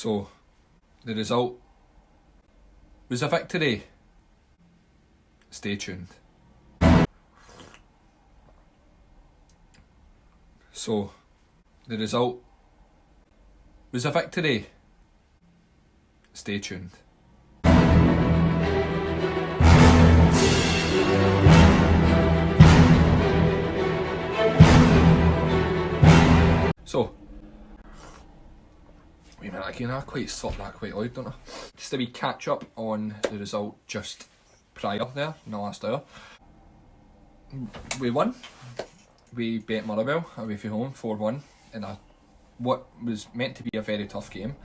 So, the result was a victory. Stay tuned. So, the result was a victory. Stay tuned. So, wait a minute again, I quite stopped that quite loud, don't I? Just a wee catch up on the result just prior there, in the last hour. We won. We beat Motherwell away from home 4-1 in what was meant to be a very tough game.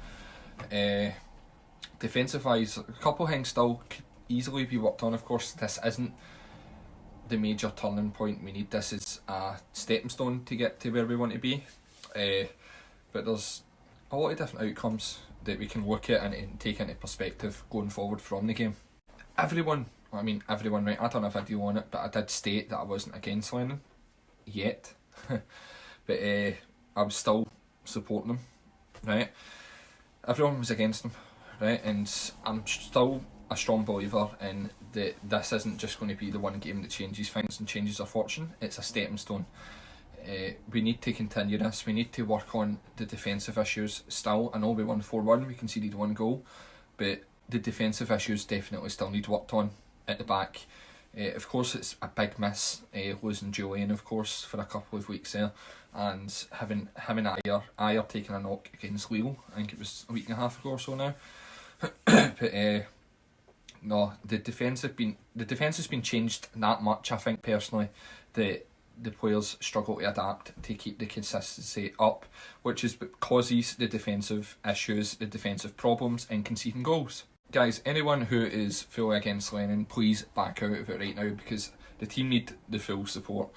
Defensive wise, a couple of things still could easily be worked on. Of course, this isn't the major turning point we need. This is a stepping stone to get to where we want to be. But there's a lot of different outcomes that we can look at and take into perspective going forward from the game. Everyone, right, I done a video on it, but I did state that I wasn't against Lennon yet. But I was still supporting him, right? Everyone was against him, right? And I'm still a strong believer in that this isn't just going to be the one game that changes things and changes our fortune. It's a stepping stone. We need to continue this. We need to work on the defensive issues still. I know we won 4-1, we conceded 1 goal, but the defensive issues definitely still need worked on at the back. Of course, it's a big miss losing Julian, of course, for a couple of weeks there, and having him and Ayer taking a knock against Lille. I think it was a week and a half ago or so now. But no, the defence has been changed that much. I think personally that the players struggle to adapt to keep the consistency up, which is what causes the defensive issues, the defensive problems, and conceding goals. Guys, anyone who is fully against Lennon, please back out of it right now, because the team need the full support.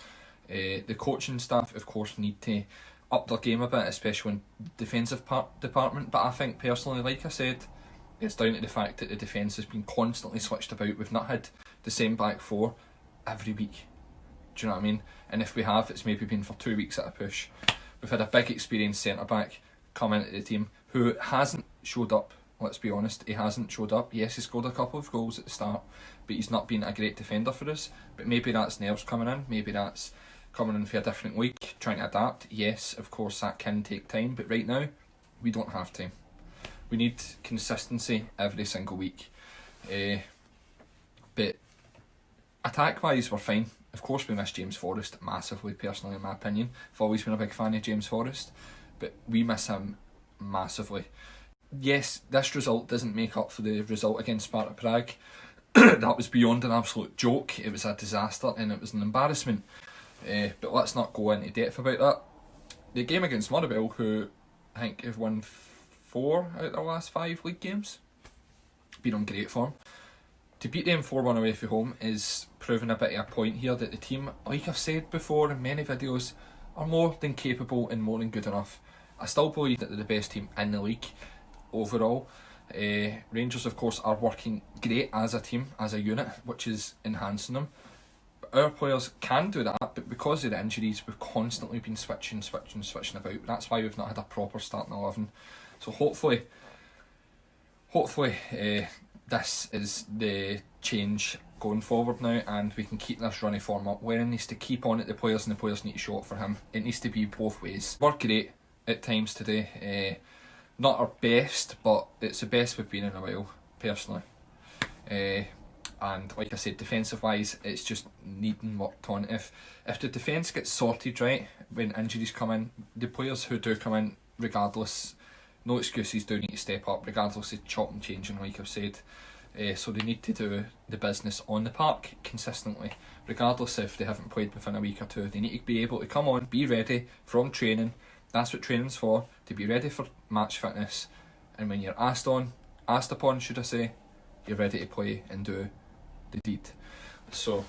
The coaching staff, of course, need to up their game a bit, especially in the defensive department. But I think personally, like I said, it's down to the fact that the defence has been constantly switched about. We've not had the same back four every week. Do you know what I mean? And if we have, it's maybe been for 2 weeks at a push. We've had a big experienced centre-back come into the team who hasn't showed up, let's be honest. He hasn't showed up. Yes, he scored a couple of goals at the start, but he's not been a great defender for us. But maybe that's nerves coming in. Maybe that's coming in for a different week, trying to adapt. Yes, of course, that can take time. But right now, we don't have time. We need consistency every single week. But attack-wise, we're fine. Of course, we miss James Forrest massively, personally, in my opinion. I've always been a big fan of James Forrest, but we miss him massively. Yes, this result doesn't make up for the result against Sparta Prague. That was beyond an absolute joke. It was a disaster and it was an embarrassment. But let's not go into depth about that. The game against Motherwell, who I think have won 4 out of the last 5 league games, been on great form. To beat them 4-1 away from home is proving a bit of a point here that the team, like I've said before in many videos, are more than capable and more than good enough. I still believe that they're the best team in the league overall. Rangers, of course, are working great as a team, as a unit, which is enhancing them. But our players can do that, but because of the injuries, we've constantly been switching about. That's why we've not had a proper starting 11. So hopefully, this is the change going forward now, and we can keep this running form up. Lennon needs to keep on at the players, and the players need to show up for him. It needs to be both ways. We're great at times today. Not our best, but it's the best we've been in a while, personally. And like I said, defensive wise, it's just needing worked on. If the defence gets sorted right when injuries come in, the players who do come in, regardless, no excuses, do need to step up, regardless of chop and changing, like I've said. So they need to do the business on the park consistently, regardless if they haven't played within a week or two. They need to be able to come on, be ready from training. That's what training's for, to be ready for match fitness. And when you're asked upon, should I say, you're ready to play and do the deed. So,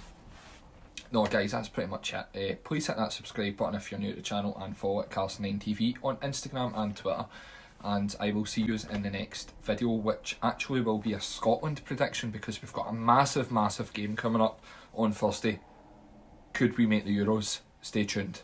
no guys, that's pretty much it. Please hit that subscribe button if you're new to the channel, and follow at Carson9TV on Instagram and Twitter. And I will see you in the next video, which actually will be a Scotland prediction, because we've got a massive game coming up on Thursday. Could we make the Euros? Stay tuned.